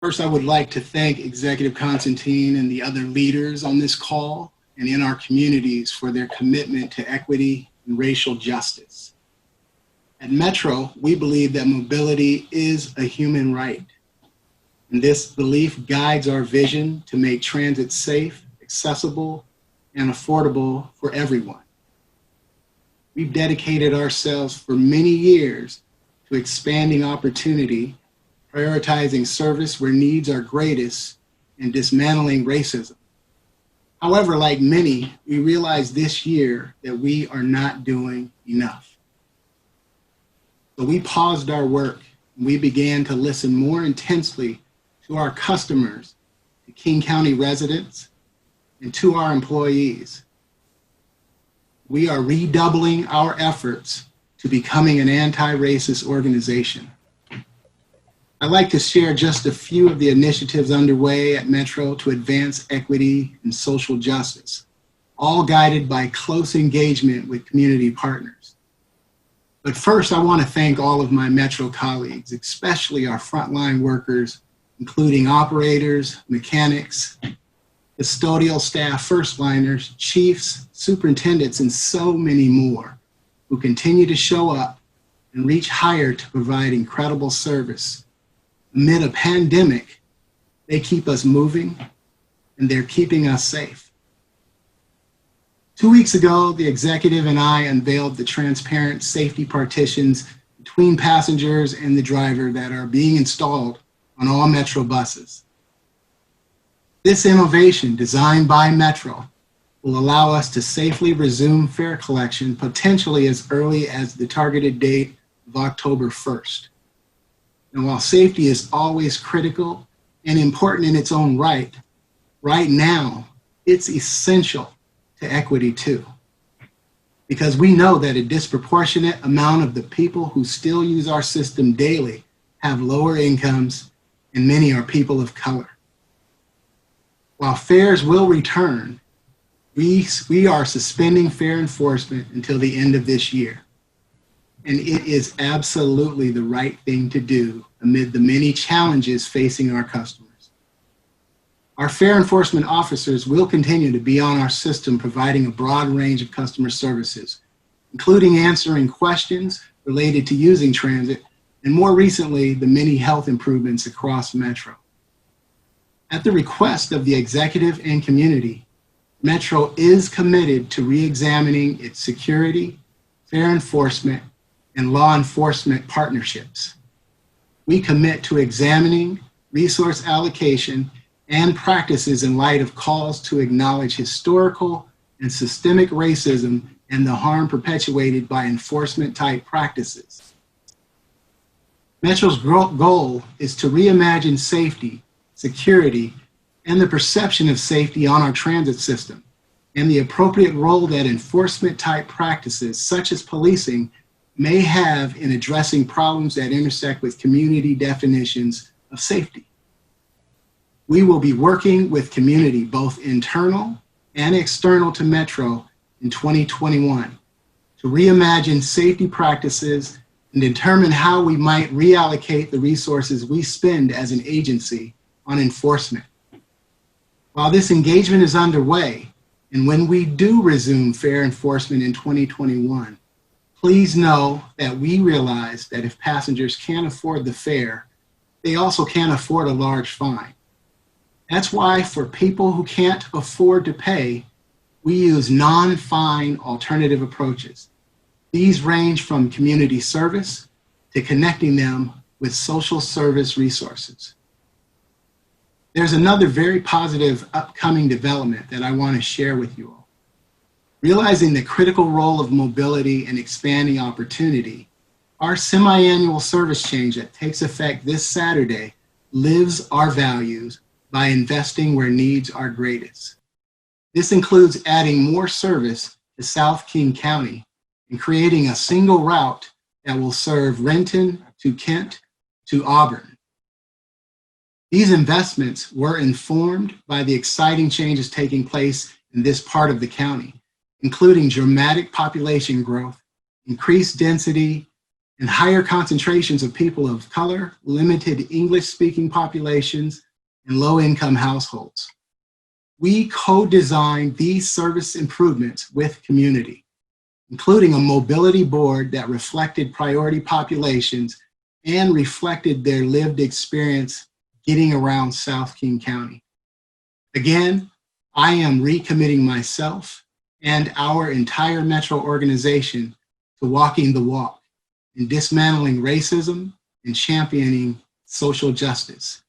First, I would like to thank Executive Constantine and the other leaders on this call and in our communities for their commitment to equity and racial justice. At Metro, we believe that mobility is a human right, and this belief guides our vision to make transit safe, accessible, and affordable for everyone. We've dedicated ourselves for many years to expanding opportunity, prioritizing service where needs are greatest, and dismantling racism. However, like many, we realized this year that we are not doing enough. So we paused our work and we began to listen more intensely to our customers, to King County residents, and to our employees. We are redoubling our efforts to becoming an anti-racist organization. I'd like to share just a few of the initiatives underway at Metro to advance equity and social justice, all guided by close engagement with community partners. But first, I want to thank all of my Metro colleagues, especially our frontline workers, including operators, mechanics, custodial staff, first liners, chiefs, superintendents, and so many more who continue to show up and reach higher to provide incredible service. Amid a pandemic, they keep us moving and they're keeping us safe. 2 weeks ago, the executive and I unveiled the transparent safety partitions between passengers and the driver that are being installed on all Metro buses. This innovation, designed by Metro, will allow us to safely resume fare collection potentially as early as the targeted date of October 1st. And while safety is always critical and important in its own right now, it's essential to equity too. Because we know that a disproportionate amount of the people who still use our system daily have lower incomes, and many are people of color. While fares will return, we are suspending fare enforcement until the end of this year. And it is absolutely the right thing to do amid the many challenges facing our customers. Our fare enforcement officers will continue to be on our system providing a broad range of customer services, including answering questions related to using transit, and more recently, the many health improvements across Metro. At the request of the executive and community, Metro is committed to re-examining its security, fare enforcement, and law enforcement partnerships. We commit to examining resource allocation and practices in light of calls to acknowledge historical and systemic racism and the harm perpetuated by enforcement-type practices. Metro's goal is to reimagine safety, security, and the perception of safety on our transit system, and the appropriate role that enforcement-type practices, such as policing, may have in addressing problems that intersect with community definitions of safety. We will be working with community, both internal and external to Metro in 2021, to reimagine safety practices and determine how we might reallocate the resources we spend as an agency on enforcement. While this engagement is underway, and when we do resume fare enforcement in 2021, please know that we realize that if passengers can't afford the fare, they also can't afford a large fine. That's why for people who can't afford to pay, we use non-fine alternative approaches. These range from community service to connecting them with social service resources. There's another very positive upcoming development that I want to share with you all. Realizing the critical role of mobility and expanding opportunity, our semi-annual service change that takes effect this Saturday lives our values by investing where needs are greatest. This includes adding more service to South King County and creating a single route that will serve Renton to Kent to Auburn. These investments were informed by the exciting changes taking place in this part of the county, including dramatic population growth, increased density, and higher concentrations of people of color, limited English-speaking populations, and low-income households. We co-designed these service improvements with community, including a mobility board that reflected priority populations and reflected their lived experience getting around South King County. Again, I am recommitting myself and our entire Metro organization to walking the walk and dismantling racism and championing social justice.